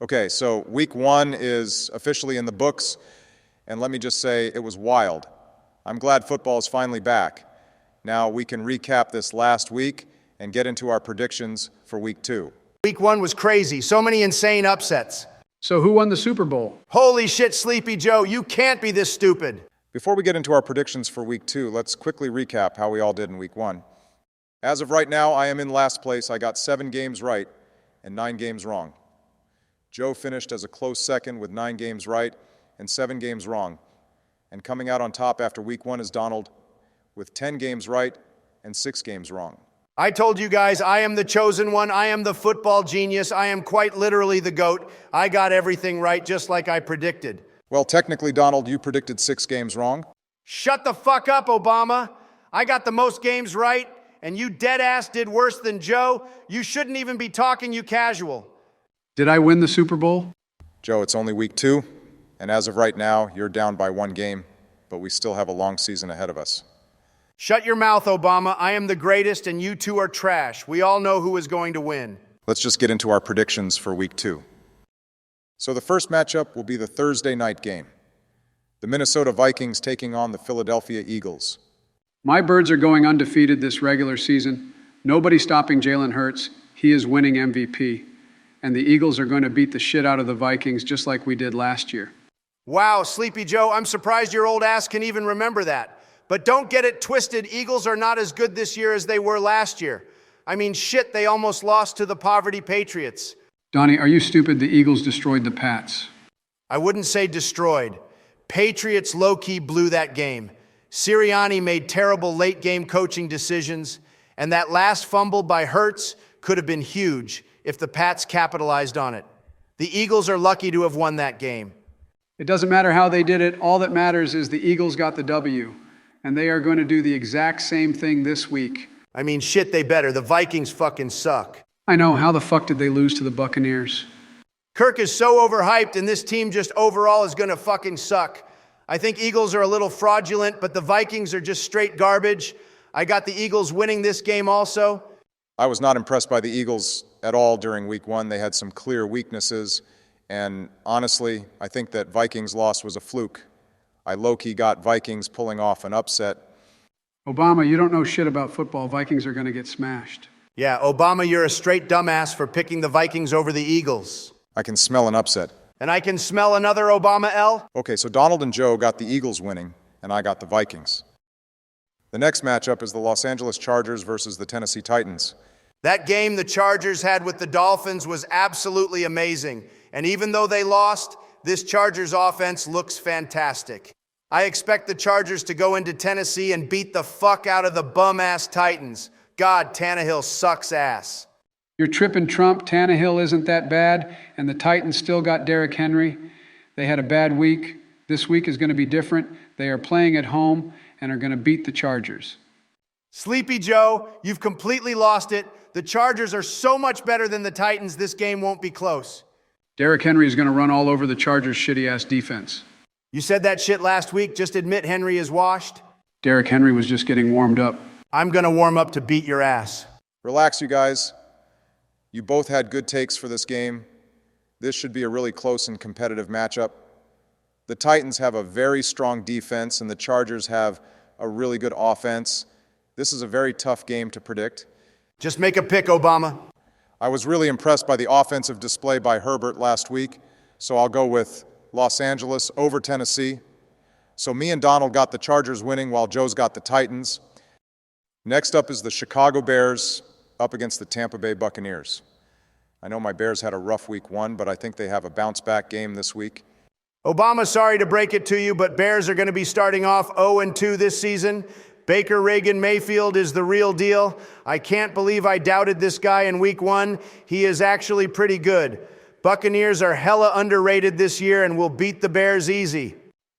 Okay, so week one is officially in the books, and let me just say it was wild. I'm glad football is finally back. Now we can recap this last week and get into our predictions for week two. Week one was crazy. So many insane upsets. So who won the Super Bowl? Holy shit, Sleepy Joe, you can't be this stupid. Before we get into our predictions for week two, let's quickly recap how we all did in week one. As of right now, I am in last place. I got 7 games right and 9 games wrong. Joe finished as a close second with 9 games right and 7 games wrong. And coming out on top after week one is Donald with 10 games right and 6 games wrong. I told you guys, I am the chosen one. I am the football genius. I am quite literally the GOAT. I got everything right just like I predicted. Well, technically, Donald, you predicted 6 games wrong. Shut the fuck up, Obama. I got the most games right, and you dead-ass did worse than Joe. You shouldn't even be talking, you casual. Did I win the Super Bowl? Joe, it's only week 2, and as of right now, you're down by 1 game, but we still have a long season ahead of us. Shut your mouth, Obama. I am the greatest, and you two are trash. We all know who is going to win. Let's just get into our predictions for week 2. So the first matchup will be the Thursday night game. The Minnesota Vikings taking on the Philadelphia Eagles. My Birds are going undefeated this regular season. Nobody's stopping Jalen Hurts. He is winning MVP. And the Eagles are going to beat the shit out of the Vikings just like we did last year. Wow, Sleepy Joe, I'm surprised your old ass can even remember that. But don't get it twisted, Eagles are not as good this year as they were last year. I mean, shit, they almost lost to the poverty Patriots. Donnie, are you stupid? The Eagles destroyed the Pats. I wouldn't say destroyed. Patriots low-key blew that game. Sirianni made terrible late-game coaching decisions, and that last fumble by Hurts could have been huge if the Pats capitalized on it. The Eagles are lucky to have won that game. It doesn't matter how they did it. All that matters is the Eagles got the W. And they are going to do the exact same thing this week. I mean, shit, they better. The Vikings fucking suck. I know. How the fuck did they lose to the Buccaneers? Kirk is so overhyped, and this team just overall is going to fucking suck. I think Eagles are a little fraudulent, but the Vikings are just straight garbage. I got the Eagles winning this game also. I was not impressed by the Eagles at all during week 1. They had some clear weaknesses, and honestly, I think that Vikings loss was a fluke. I low-key got Vikings pulling off an upset. Obama, you don't know shit about football. Vikings are going to get smashed. Yeah, Obama, you're a straight dumbass for picking the Vikings over the Eagles. I can smell an upset. And I can smell another Obama L? Okay, so Donald and Joe got the Eagles winning, and I got the Vikings. The next matchup is the Los Angeles Chargers versus the Tennessee Titans. That game the Chargers had with the Dolphins was absolutely amazing. And even though they lost, this Chargers offense looks fantastic. I expect the Chargers to go into Tennessee and beat the fuck out of the bum-ass Titans. God, Tannehill sucks ass. You're tripping Trump. Tannehill isn't that bad, and the Titans still got Derrick Henry. They had a bad week. This week is going to be different. They are playing at home and are going to beat the Chargers. Sleepy Joe, you've completely lost it. The Chargers are so much better than the Titans, this game won't be close. Derrick Henry is going to run all over the Chargers' shitty-ass defense. You said that shit last week. Just admit Henry is washed. Derrick Henry was just getting warmed up. I'm going to warm up to beat your ass. Relax, you guys. You both had good takes for this game. This should be a really close and competitive matchup. The Titans have a very strong defense, and the Chargers have a really good offense. This is a very tough game to predict. Just make a pick, Obama. I was really impressed by the offensive display by Herbert last week, so I'll go with Los Angeles over Tennessee. So me and Donald got the Chargers winning while Joe's got the Titans. Next up is the Chicago Bears up against the Tampa Bay Buccaneers. I know my Bears had a rough week 1, but I think they have a bounce-back game this week. Obama, sorry to break it to you, but Bears are going to be starting off 0-2 this season. Baker Reagan Mayfield is the real deal. I can't believe I doubted this guy in week 1. He is actually pretty good. Buccaneers are hella underrated this year and will beat the Bears easy.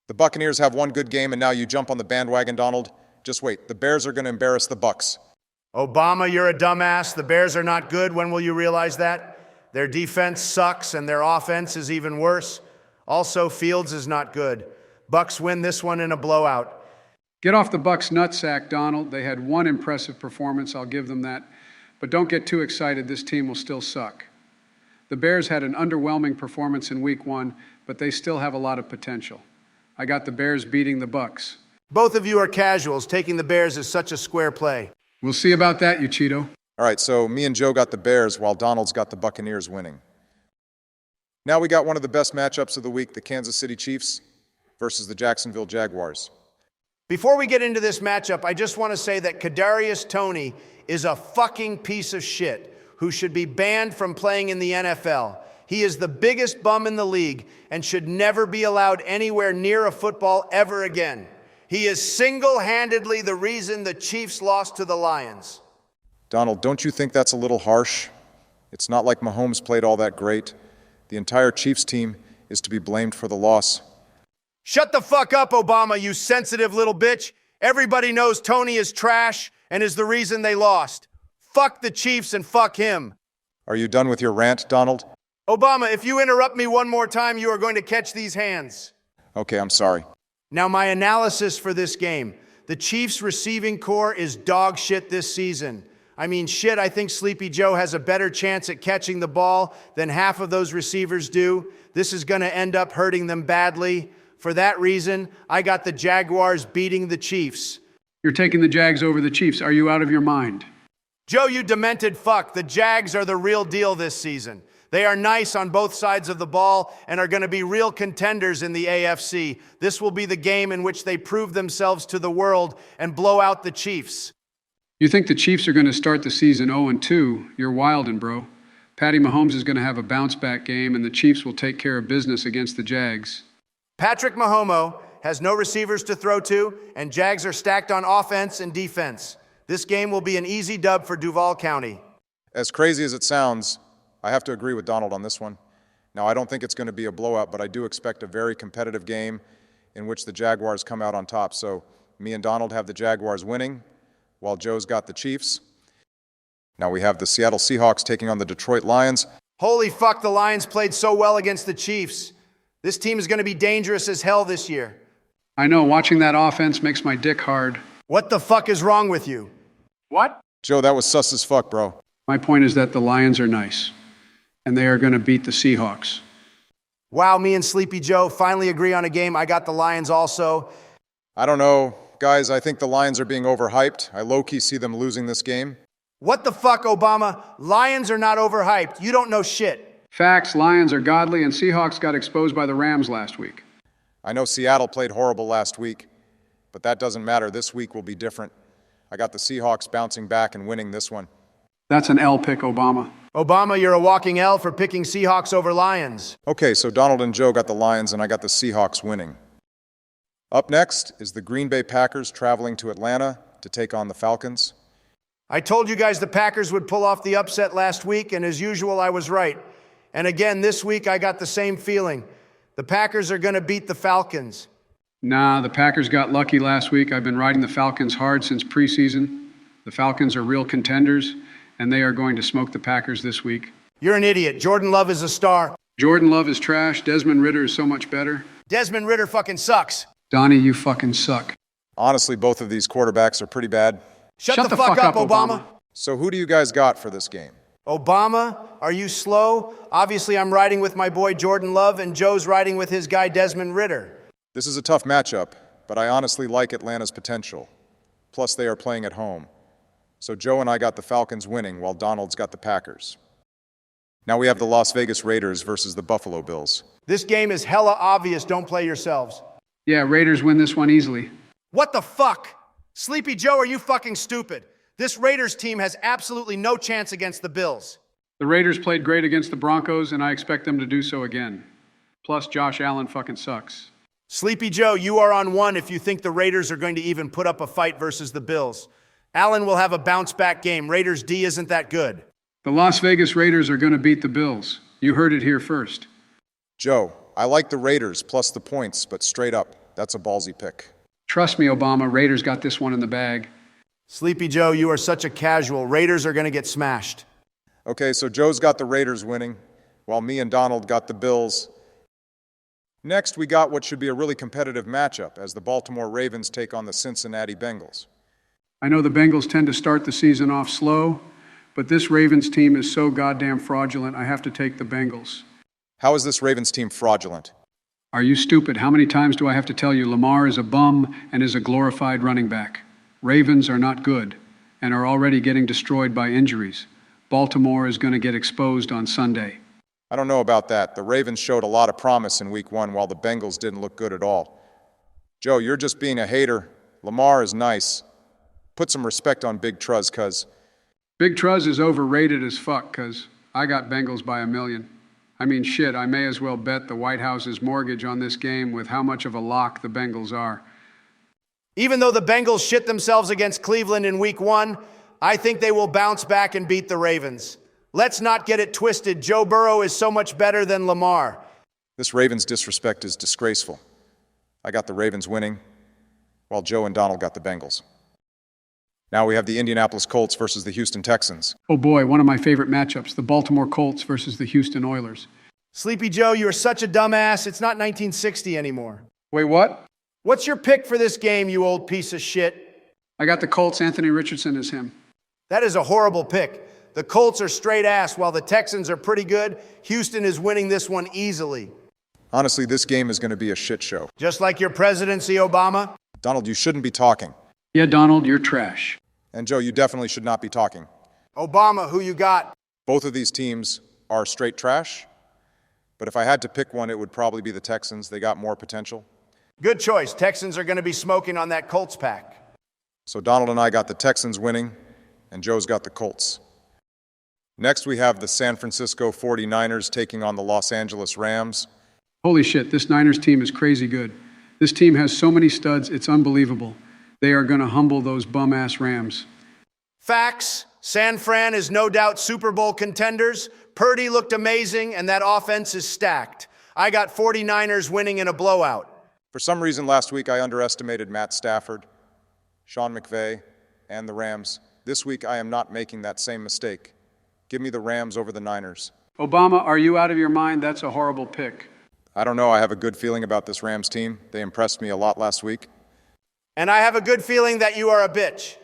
The Buccaneers have one good game, and now you jump on the bandwagon, Donald. Just wait. The Bears are going to embarrass the Bucs. Obama, you're a dumbass. The Bears are not good. When will you realize that? Their defense sucks, and their offense is even worse. Also, Fields is not good. Bucs win this one in a blowout. Get off the Bucs' nutsack, Donald. They had one impressive performance, I'll give them that. But don't get too excited, this team will still suck. The Bears had an underwhelming performance in Week 1, but they still have a lot of potential. I got the Bears beating the Bucs. Both of you are casuals. Taking the Bears is such a square play. We'll see about that, you Cheeto. All right, so me and Joe got the Bears while Donald's got the Buccaneers winning. Now we got one of the best matchups of the week, the Kansas City Chiefs versus the Jacksonville Jaguars. Before we get into this matchup, I just want to say that Kadarius Toney is a fucking piece of shit who should be banned from playing in the NFL. He is the biggest bum in the league and should never be allowed anywhere near a football ever again. He is single-handedly the reason the Chiefs lost to the Lions. Donald, don't you think that's a little harsh? It's not like Mahomes played all that great. The entire Chiefs team is to be blamed for the loss. Shut the fuck up, Obama, you sensitive little bitch. Everybody knows Toney is trash and is the reason they lost. Fuck the Chiefs and fuck him. Are you done with your rant, Donald? Obama, if you interrupt me one more time, you are going to catch these hands. Okay, I'm sorry. Now, my analysis for this game. The Chiefs' receiving core is dog shit this season. I mean, shit, I think Sleepy Joe has a better chance at catching the ball than half of those receivers do. This is going to end up hurting them badly. For that reason, I got the Jaguars beating the Chiefs. You're taking the Jags over the Chiefs. Are you out of your mind? Joe, you demented fuck. The Jags are the real deal this season. They are nice on both sides of the ball and are going to be real contenders in the AFC. This will be the game in which they prove themselves to the world and blow out the Chiefs. You think the Chiefs are going to start the season 0-2? You're wildin', bro. Patty Mahomes is going to have a bounce-back game, and the Chiefs will take care of business against the Jags. Patrick Mahomes has no receivers to throw to, and Jags are stacked on offense and defense. This game will be an easy dub for Duval County. As crazy as it sounds, I have to agree with Donald on this one. Now, I don't think it's going to be a blowout, but I do expect a very competitive game in which the Jaguars come out on top. So me and Donald have the Jaguars winning, while Joe's got the Chiefs. Now we have the Seattle Seahawks taking on the Detroit Lions. Holy fuck, the Lions played so well against the Chiefs. This team is going to be dangerous as hell this year. I know, watching that offense makes my dick hard. What the fuck is wrong with you? What? Joe, that was sus as fuck, bro. My point is that the Lions are nice, and they are going to beat the Seahawks. Wow, me and Sleepy Joe finally agree on a game. I got the Lions also. I don't know. Guys, I think the Lions are being overhyped. I low-key see them losing this game. What the fuck, Obama? Lions are not overhyped. You don't know shit. Facts, Lions are godly, and Seahawks got exposed by the Rams last week. I know Seattle played horrible last week, but that doesn't matter. This week will be different. I got the Seahawks bouncing back and winning this one. That's an L pick, Obama. Obama, you're a walking L for picking Seahawks over Lions. Okay, so Donald and Joe got the Lions, and I got the Seahawks winning. Up next is the Green Bay Packers traveling to Atlanta to take on the Falcons. I told you guys the Packers would pull off the upset last week, and as usual, I was right. And again, this week, I got the same feeling. The Packers are going to beat the Falcons. Nah, the Packers got lucky last week. I've been riding the Falcons hard since preseason. The Falcons are real contenders, and they are going to smoke the Packers this week. You're an idiot. Jordan Love is a star. Jordan Love is trash. Desmond Ridder is so much better. Desmond Ridder fucking sucks. Donnie, you fucking suck. Honestly, both of these quarterbacks are pretty bad. Shut the fuck up, Obama. So who do you guys got for this game? Obama, are you slow? Obviously, I'm riding with my boy Jordan Love, and Joe's riding with his guy Desmond Ridder. This is a tough matchup, but I honestly like Atlanta's potential. Plus, they are playing at home. So Joe and I got the Falcons winning, while Donald's got the Packers. Now we have the Las Vegas Raiders versus the Buffalo Bills. This game is hella obvious. Don't play yourselves. Yeah, Raiders win this one easily. What the fuck? Sleepy Joe, are you fucking stupid? This Raiders team has absolutely no chance against the Bills. The Raiders played great against the Broncos, and I expect them to do so again. Plus, Josh Allen fucking sucks. Sleepy Joe, you are on one if you think the Raiders are going to even put up a fight versus the Bills. Allen will have a bounce-back game. Raiders D isn't that good. The Las Vegas Raiders are going to beat the Bills. You heard it here first. Joe, I like the Raiders plus the points, but straight up, that's a ballsy pick. Trust me, Obama, Raiders got this one in the bag. Sleepy Joe, you are such a casual. Raiders are going to get smashed. Okay, so Joe's got the Raiders winning, while me and Donald got the Bills. Next, we got what should be a really competitive matchup as the Baltimore Ravens take on the Cincinnati Bengals. I know the Bengals tend to start the season off slow, But this Ravens team is so goddamn fraudulent, I have to take the Bengals. How is this Ravens team fraudulent? Are you stupid? How many times do I have to tell you Lamar is a bum and is a glorified running back? Ravens are not good and are already getting destroyed by injuries. Baltimore is going to get exposed on Sunday. I don't know about that. The Ravens showed a lot of promise in week 1 while the Bengals didn't look good at all. Joe, you're just being a hater. Lamar is nice. Put some respect on Big Truz, cuz. Big Truz is overrated as fuck, cuz I got Bengals by a million. I mean, shit, I may as well bet the White House's mortgage on this game with how much of a lock the Bengals are. Even though the Bengals shit themselves against Cleveland in week 1, I think they will bounce back and beat the Ravens. Let's not get it twisted. Joe Burrow is so much better than Lamar. This Ravens disrespect is disgraceful. I got the Ravens winning, while Joe and Donald got the Bengals. Now we have the Indianapolis Colts versus the Houston Texans. Oh boy, one of my favorite matchups, the Baltimore Colts versus the Houston Oilers. Sleepy Joe, you are such a dumbass. It's not 1960 anymore. Wait, what? What's your pick for this game, you old piece of shit? I got the Colts. Anthony Richardson is him. That is a horrible pick. The Colts are straight ass while the Texans are pretty good. Houston is winning this one easily. Honestly, this game is going to be a shit show. Just like your presidency, Obama? Donald, you shouldn't be talking. Yeah, Donald, you're trash. And Joe, you definitely should not be talking. Obama, who you got? Both of these teams are straight trash, but if I had to pick one, it would probably be the Texans. They got more potential. Good choice. Texans are going to be smoking on that Colts pack. So Donald and I got the Texans winning, and Joe's got the Colts. Next, we have the San Francisco 49ers taking on the Los Angeles Rams. Holy shit, this Niners team is crazy good. This team has so many studs, it's unbelievable. They are going to humble those bum-ass Rams. Facts. San Fran is no doubt Super Bowl contenders. Purdy looked amazing, and that offense is stacked. I got 49ers winning in a blowout. For some reason last week, I underestimated Matt Stafford, Sean McVay, and the Rams. This week, I am not making that same mistake. Give me the Rams over the Niners. Obama, are you out of your mind? That's a horrible pick. I don't know. I have a good feeling about this Rams team. They impressed me a lot last week. And I have a good feeling that you are a bitch.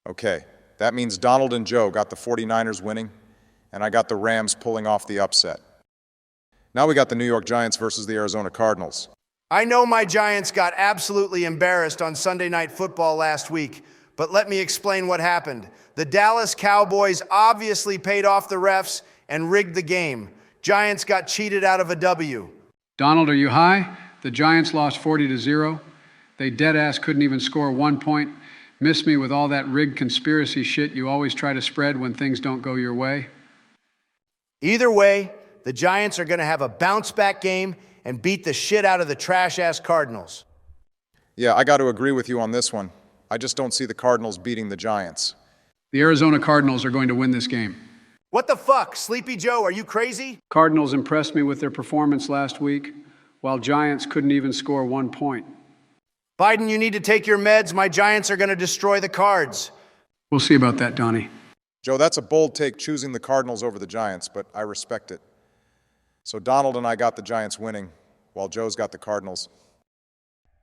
Okay, that means Donald and Joe got the 49ers winning, and I got the Rams pulling off the upset. Now we got the New York Giants versus the Arizona Cardinals. I know my Giants got absolutely embarrassed on Sunday Night Football last week, but let me explain what happened. The Dallas Cowboys obviously paid off the refs and rigged the game. Giants got cheated out of a W. Donald, are you high? The Giants lost 40-0. They dead-ass couldn't even score 1 point. Miss me with all that rigged conspiracy shit you always try to spread when things don't go your way. Either way, the Giants are going to have a bounce-back game and beat the shit out of the trash-ass Cardinals. Yeah, I got to agree with you on this one. I just don't see the Cardinals beating the Giants. The Arizona Cardinals are going to win this game. What the fuck? Sleepy Joe, are you crazy? Cardinals impressed me with their performance last week, while Giants couldn't even score 1 point. Biden, you need to take your meds. My Giants are going to destroy the Cards. We'll see about that, Donnie. Joe, that's a bold take, choosing the Cardinals over the Giants, but I respect it. So Donald and I got the Giants winning, while Joe's got the Cardinals.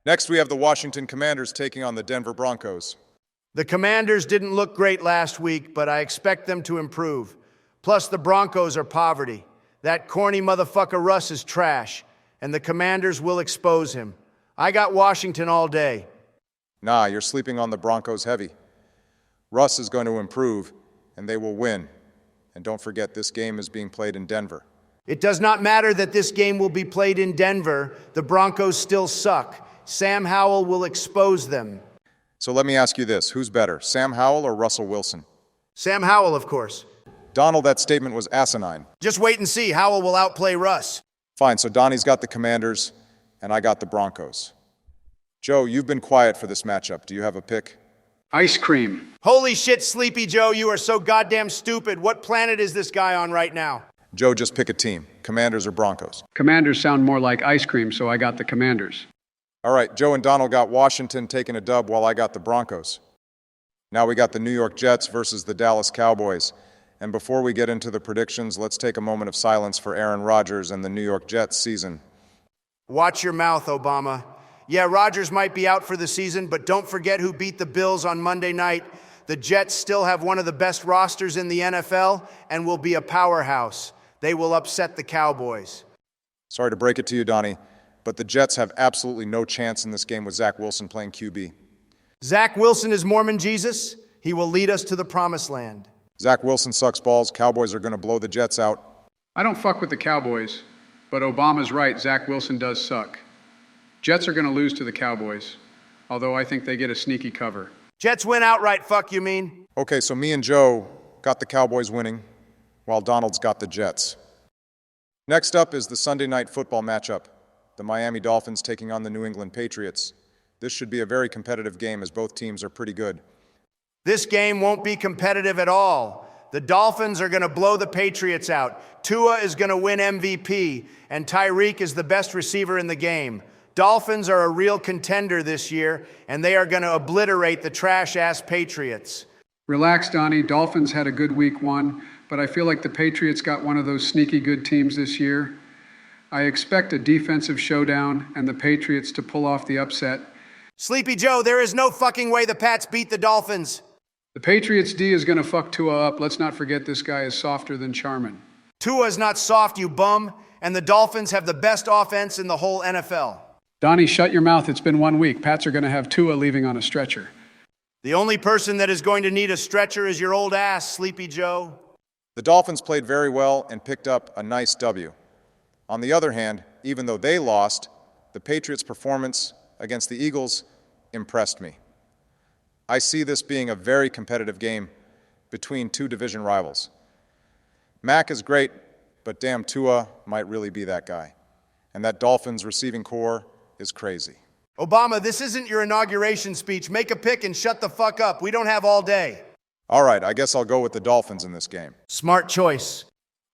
Next, we have the Washington Commanders taking on the Denver Broncos. The Commanders didn't look great last week, but I expect them to improve. Plus, the Broncos are poverty. That corny motherfucker Russ is trash, and the Commanders will expose him. I got Washington all day. Nah, you're sleeping on the Broncos heavy. Russ is going to improve, and they will win. And don't forget, this game is being played in Denver. It does not matter that this game will be played in Denver. The Broncos still suck. Sam Howell will expose them. So let me ask you this. Who's better, Sam Howell or Russell Wilson? Sam Howell, of course. Donald, that statement was asinine. Just wait and see. Howell will outplay Russ. Fine, so Donnie's got the Commanders, and I got the Broncos. Joe, you've been quiet for this matchup. Do you have a pick? Ice cream. Holy shit, Sleepy Joe, you are so goddamn stupid. What planet is this guy on right now? Joe, just pick a team. Commanders or Broncos? Commanders sound more like ice cream, so I got the Commanders. All right, Joe and Donald got Washington taking a dub while I got the Broncos. Now we got the New York Jets versus the Dallas Cowboys. And before we get into the predictions, let's take a moment of silence for Aaron Rodgers and the New York Jets season. Watch your mouth, Obama. Yeah, Rodgers might be out for the season, but don't forget who beat the Bills on Monday night. The Jets still have one of the best rosters in the NFL and will be a powerhouse. They will upset the Cowboys. Sorry to break it to you, Donnie, but the Jets have absolutely no chance in this game with Zach Wilson playing QB. Zach Wilson is Mormon Jesus. He will lead us to the promised land. Zach Wilson sucks balls. Cowboys are going to blow the Jets out. I don't fuck with the Cowboys, but Obama's right. Zach Wilson does suck. Jets are going to lose to the Cowboys, although I think they get a sneaky cover. Jets win outright, fuck you mean? Okay, so me and Joe got the Cowboys winning, while Donald's got the Jets. Next up is the Sunday night football matchup, the Miami Dolphins taking on the New England Patriots. This should be a very competitive game as both teams are pretty good. This game won't be competitive at all. The Dolphins are going to blow the Patriots out. Tua is going to win MVP, and Tyreek is the best receiver in the game. Dolphins are a real contender this year, and they are going to obliterate the trash-ass Patriots. Relax, Donnie. Dolphins had a good week 1, but I feel like the Patriots got one of those sneaky good teams this year. I expect a defensive showdown and the Patriots to pull off the upset. Sleepy Joe, there is no fucking way the Pats beat the Dolphins. The Patriots D is going to fuck Tua up. Let's not forget this guy is softer than Charmin. Tua's not soft, you bum, and the Dolphins have the best offense in the whole NFL. Donnie, shut your mouth. It's been 1 week. Pats are going to have Tua leaving on a stretcher. The only person that is going to need a stretcher is your old ass, Sleepy Joe. The Dolphins played very well and picked up a nice W. On the other hand, even though they lost, the Patriots' performance against the Eagles impressed me. I see this being a very competitive game between two division rivals. Mac is great, but damn, Tua might really be that guy. And that Dolphins receiving core is crazy. Obama, this isn't your inauguration speech. Make a pick and shut the fuck up. We don't have all day. All right, I guess I'll go with the Dolphins in this game. Smart choice.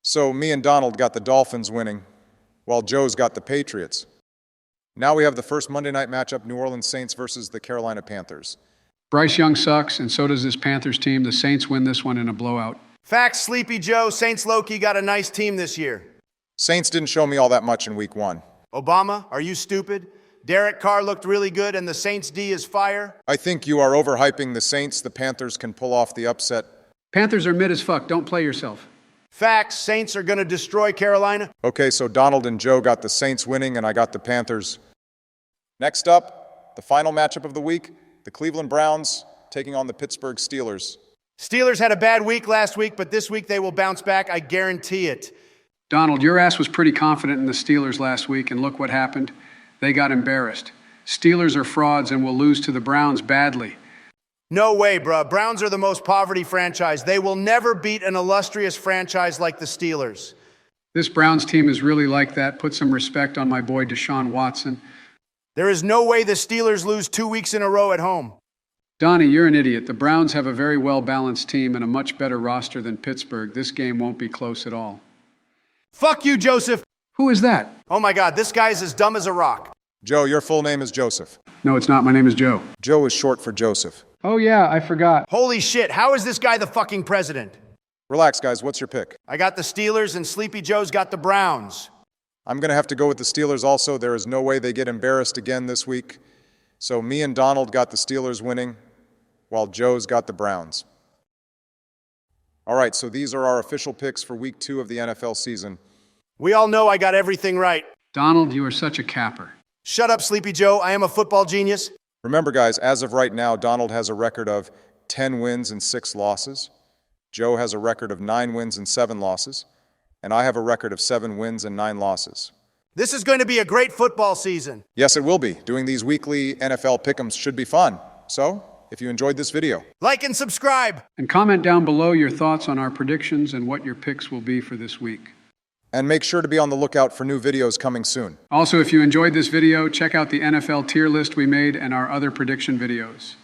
So me and Donald got the Dolphins winning, while Joe's got the Patriots. Now we have the first Monday night matchup, New Orleans Saints versus the Carolina Panthers. Bryce Young sucks, and so does this Panthers team. The Saints win this one in a blowout. Facts, Sleepy Joe. Saints low-key got a nice team this year. Saints didn't show me all that much in week 1. Obama, are you stupid? Derek Carr looked really good, and the Saints D is fire. I think you are overhyping the Saints. The Panthers can pull off the upset. Panthers are mid as fuck. Don't play yourself. Facts, Saints are going to destroy Carolina. Okay, so Donald and Joe got the Saints winning, and I got the Panthers. Next up, the final matchup of the week, the Cleveland Browns taking on the Pittsburgh Steelers. Steelers had a bad week last week, but this week they will bounce back. I guarantee it. Donald, your ass was pretty confident in the Steelers last week, and look what happened. They got embarrassed. Steelers are frauds and will lose to the Browns badly. No way, bruh. Browns are the most poverty franchise. They will never beat an illustrious franchise like the Steelers. This Browns team is really like that. Put some respect on my boy Deshaun Watson. There is no way the Steelers lose 2 weeks in a row at home. Donnie, you're an idiot. The Browns have a very well-balanced team and a much better roster than Pittsburgh. This game won't be close at all. Fuck you, Joseph. Who is that? Oh my God, this guy is as dumb as a rock. Joe, your full name is Joseph. No, it's not. My name is Joe. Joe is short for Joseph. Oh, yeah, I forgot. Holy shit, how is this guy the fucking president? Relax, guys. What's your pick? I got the Steelers and Sleepy Joe's got the Browns. I'm going to have to go with the Steelers also. There is no way they get embarrassed again this week. So me and Donald got the Steelers winning, while Joe's got the Browns. All right, so these are our official picks for week 2 of the NFL season. We all know I got everything right. Donald, you are such a capper. Shut up, Sleepy Joe. I am a football genius. Remember, guys, as of right now, Donald has a record of 10 wins and 6 losses. Joe has a record of 9 wins and 7 losses. And I have a record of 7 wins and 9 losses. This is going to be a great football season. Yes, it will be. Doing these weekly NFL pick'ems should be fun. So, if you enjoyed this video, like and subscribe. And comment down below your thoughts on our predictions and what your picks will be for this week. and make sure to be on the lookout for new videos coming soon. Also, if you enjoyed this video, check out the NFL tier list we made and our other prediction videos.